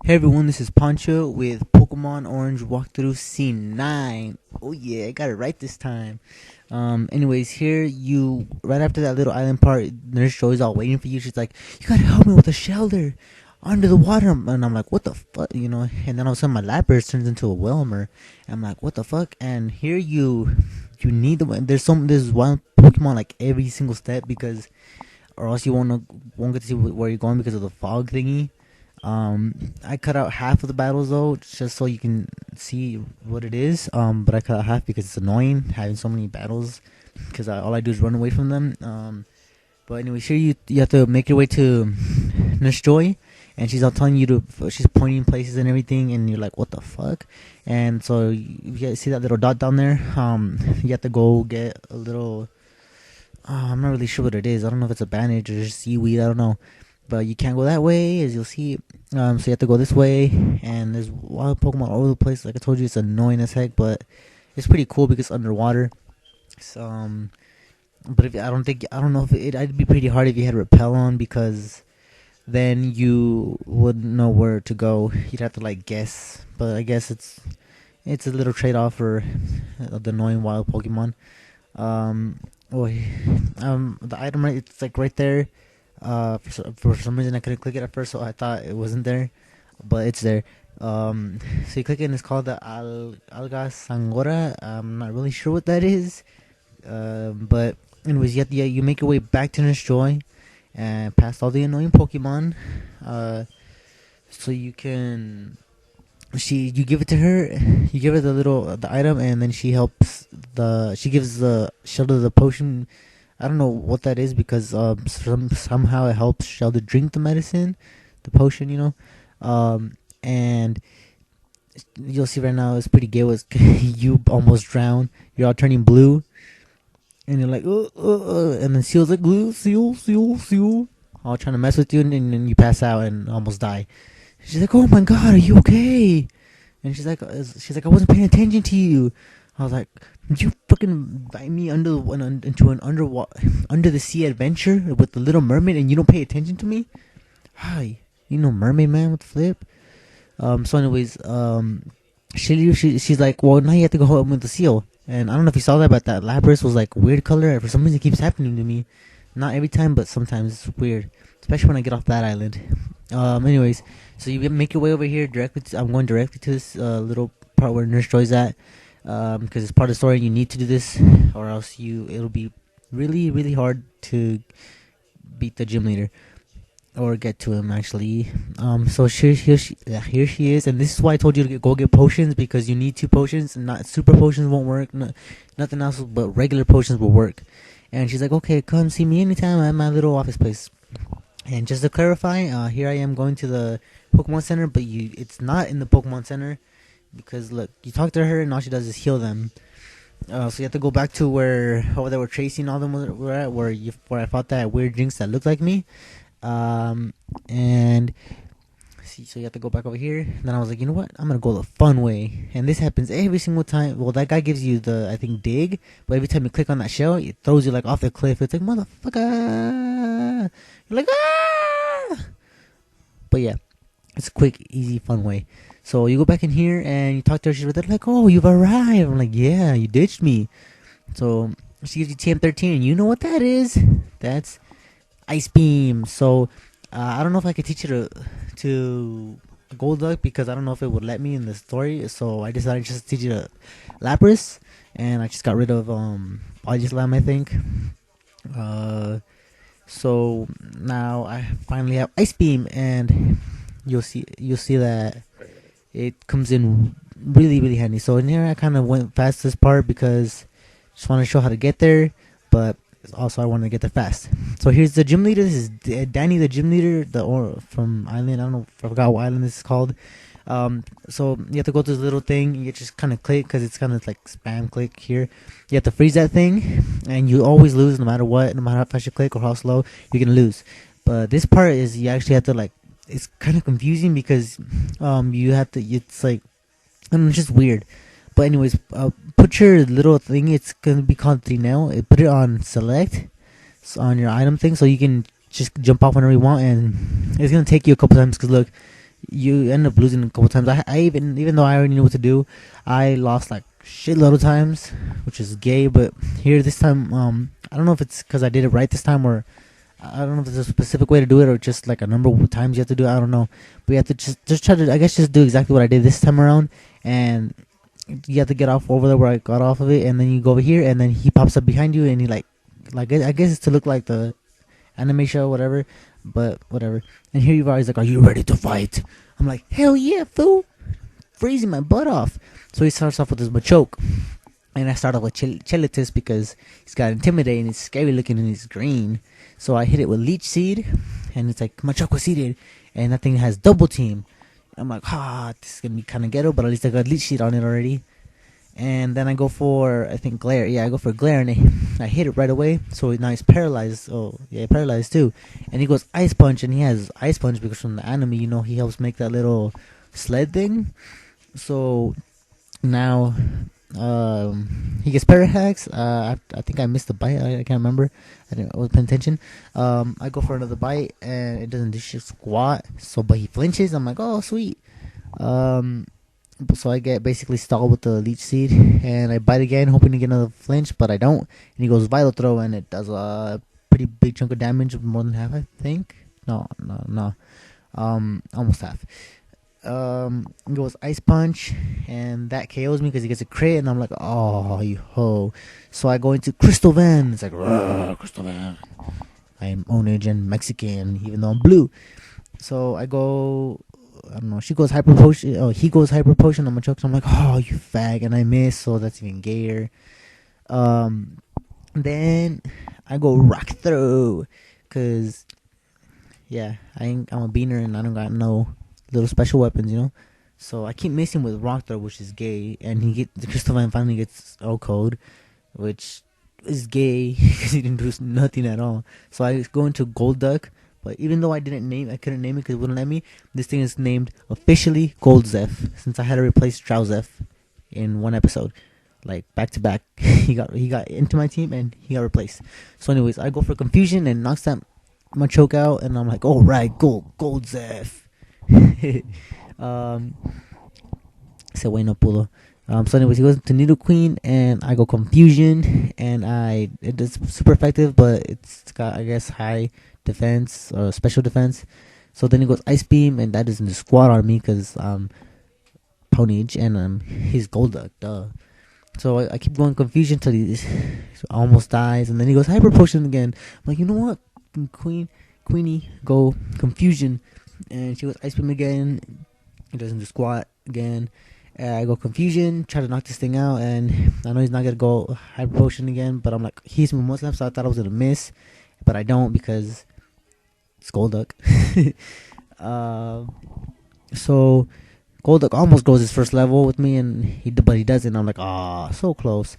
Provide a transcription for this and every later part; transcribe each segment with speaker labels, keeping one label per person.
Speaker 1: Hey everyone, this is Pancho with Pokemon Orange Walkthrough C9. Oh yeah, I got it right this time. Anyways, here you right after that little island part, Nurse Joy's all waiting for you. She's like, "You gotta help me with a shelter under the water," and I'm like, "What the fuck?" And then all of a sudden my Lapras turns into a Wilmer. I'm like, "What the fuck?" And here you need there's one Pokemon like every single step because, or else you won't get to see where you're going because of the fog thingy. I cut out half of the battles though, just so you can see what it is. But I cut out half because it's annoying having so many battles. Because all I do is run away from them. But anyway, sure you have to make your way to Nurse Joy, and she's all telling you she's pointing places and everything, and you're like, what the fuck? And so you see that little dot down there. You have to go get a little. I'm not really sure what it is. I don't know if it's a bandage or just seaweed. I don't know. But you can't go that way, as you'll see. So you have to go this way, and there's wild Pokemon all over the place. Like I told you, it's annoying as heck, but it's pretty cool because it's underwater. So, but I don't know if it'd be pretty hard if you had Repel on, because then you wouldn't know where to go. You'd have to like guess. But I guess it's a little trade off for the annoying wild Pokemon. The item it's like right there. For some reason I couldn't click it at first, so I thought it wasn't there, but it's there. So you click it and it's called the Alga Sangora. I'm not really sure what that is. But anyways, you make your way back to Nurse Joy and past all the annoying Pokemon. So you can you give it to her, you give her the item, and then she gives the Shelter the potion. I don't know what that is because somehow it helps Shelter drink the medicine, the potion, and you'll see right now it's pretty gay. You almost drown. You're all turning blue, and you're like, and then Seal's like, Seal, all trying to mess with you, and then you pass out and almost die. She's like, "Oh my god, are you okay?" And she's like, "I wasn't paying attention to you." I was like, "Did you fucking invite me into an under the sea adventure with the Little Mermaid, and you don't pay attention to me? Hi, Mermaid Man with the flip." So anyways, she's like, "Well, now you have to go home with the seal." And I don't know if you saw that, but that Lapras was like weird color. And for some reason, it keeps happening to me. Not every time, but sometimes it's weird, especially when I get off that island. Anyways, so you make your way over here directly. I'm going directly to this little part where Nurse Joy's at. Because it's part of the story, you need to do this, or else it'll be really, really hard to beat the gym leader or get to him actually. So here she is, and this is why I told you to go get potions, because you need 2 potions, and not super potions won't work. Nothing else, but regular potions will work. And she's like, "Okay, come see me anytime at my little office place." And just to clarify, here I am going to the Pokemon Center, but it's not in the Pokemon Center. Because look, you talk to her and all she does is heal them. So you have to go back to where they were chasing all them were at, where I fought that weird jinx that looked like me. And see, so you have to go back over here. And then I was like, you know what? I'm gonna go the fun way. And this happens every single time. Well, that guy gives you I think dig, but every time you click on that shell, it throws you like off the cliff. It's like, motherfucker. You're like, ah. But yeah, it's a quick, easy, fun way. So you go back in here and you talk to her. She's like, "Oh, you've arrived." I'm like, "Yeah, you ditched me." So she gives you TM13, and you know what that is? That's Ice Beam. So I don't know if I could teach you to GoldZef, because I don't know if it would let me in the story. So I decided just to teach you to Lapras, and I just got rid of Slam, I think. So now I finally have Ice Beam, and you'll see that it comes in really, really handy. So in here I kind of went fast this part because I just want to show how to get there, but also I want to get there fast. So here's the gym leader. This is Danny, the gym leader, from Island. I don't know, I forgot what island this is called. So you have to go to this little thing. You just kind of click, because it's kind of like spam click here. You have to freeze that thing, and you always lose no matter what. No matter how fast you click or how slow, you're gonna lose. But this part is you actually have to like. It's kind of confusing because you have to. It's like, I don't know, it's just weird. But anyways, put your little thing. It's gonna be called 3-nail. Put it on select, on your item thing, so you can just jump off whenever you want, and it's gonna take you a couple times. Cause look, you end up losing a couple times. I even though I already knew what to do, I lost like shitload of times, which is gay. But here this time, I don't know if it's because I did it right this time, or I don't know if there's a specific way to do it, or just like a number of times you have to do it. I don't know, but you have to just try to, I guess, just do exactly what I did this time around, and you have to get off over there where I got off of it, and then you go over here, and then he pops up behind you, and he like I guess it's to look like the anime show, whatever, but whatever. And here you are, he's like, "Are you ready to fight?" I'm like, "Hell yeah, fool!" Freezing my butt off. So he starts off with his Machoke, and I start off with Chelitis because he's got intimidating, he's scary looking, and he's green. So I hit it with Leech Seed, and it's like Machoke was seeded, and that thing has double team. I'm like, this is gonna be kind of ghetto, but at least I got Leech Seed on it already. And then I go for, I think, Glare. Yeah, I go for Glare, and I hit it right away. So now he's paralyzed. Oh, yeah, paralyzed too. And he goes Ice Punch, and he has Ice Punch because from the anime, you know, he helps make that little sled thing. So now he gets Parahax. I think I missed the bite. I can't remember. I wasn't paying attention. I go for another bite, and it doesn't do shit squat. So, but he flinches. I'm like, oh, sweet. So I get basically stalled with the Leech Seed, and I bite again, hoping to get another flinch, but I don't. And he goes Vital Throw, and it does a pretty big chunk of damage, more than half, I think. No, almost half. He goes Ice Punch, and that KOs me because he gets a crit, and I'm like, oh, you ho. So I go into Crystal Van. It's like, Crystal Van. I am orange and Mexican, even though I'm blue. So I go, I don't know, she goes Hyper Potion. Oh, he goes Hyper Potion on my choke. So I'm like, oh, you fag, and I miss, so that's even gayer. Then I go Rock Throw, cause yeah, I'm a beaner and I don't got no little special weapons, you know. So I keep missing with Rock Throw, which is gay, and the Crystal Van finally gets O code, which is gay because he didn't do nothing at all. So I go into Gold Duck. But even though I couldn't name it because it wouldn't let me, this thing is named officially GoldZef, since I had to replace ShoutBOx in one episode, like back to back. He got into my team and he got replaced. So anyways, I go for Confusion and knocks that Machoke out, and I'm like, all right, GoldZef. Se bueno pudo. So anyways, he goes to Needle Queen, and I go Confusion, and it is super effective, but it's got, I guess, high defense or special defense. So then he goes Ice Beam, and that doesn't squat on me because Pwning, and he's Golduck, duh. So I keep going Confusion till he almost dies, and then he goes Hyper Potion again. I'm like, you know what, Queenie, go Confusion, and she goes Ice Beam again. He doesn't do squat again. I go Confusion, try to knock this thing out, and I know he's not gonna go Hyper Potion again, but I'm like, he's me once left, so I thought I was gonna miss, but I don't because it's Golduck. So Golduck almost goes his first level with me, but he doesn't. I'm like, so close.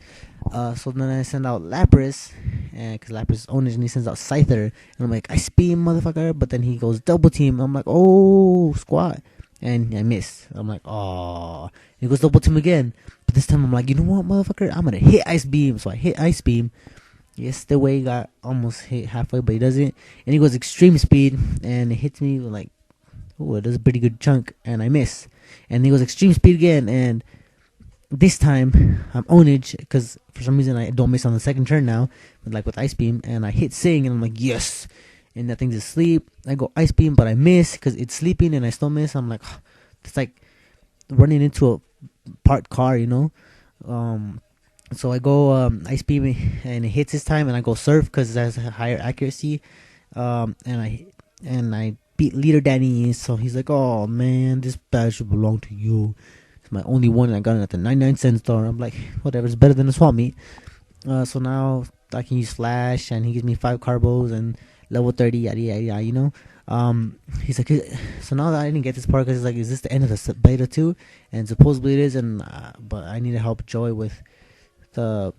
Speaker 1: So then I send out Lapras, because Lapras is ownage, and he sends out Scyther, and I'm like, Ice Beam, motherfucker, but then he goes Double Team. I'm like, oh, squat. And I miss. I'm like, oh. He goes Double Team again. But this time I'm like, you know what, motherfucker? I'm going to hit Ice Beam. So I hit Ice Beam. Yes, the way he got almost hit halfway, but he doesn't. And he goes Extreme Speed. And it hits me with like, it does a pretty good chunk. And I miss. And he goes Extreme Speed again. And this time I'm ownage, because for some reason I don't miss on the second turn now. Like with Ice Beam. And I hit Sing. And I'm like, yes. And that thing's asleep. I go Ice Beam, but I miss because it's sleeping, and I still miss. I'm like, it's like running into a parked car, you know. So I go Ice Beam, and it hits this time, and I go Surf because it has a higher accuracy. And I beat Leader Danny, so he's like, oh man, this badge should belong to you. It's my only one, and I got it at the 99-cent store. I'm like, whatever, it's better than a swap meet. So now I can use Flash, and he gives me 5 carbos and level 30, yada yada, you know. He's like, so now that I didn't get this part, because it's like, is this the end of the beta too? And supposedly it is, and but I need to help Joy with the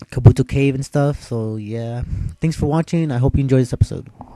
Speaker 1: Kabuto Cave and stuff. So yeah, thanks for watching. I hope you enjoyed this episode.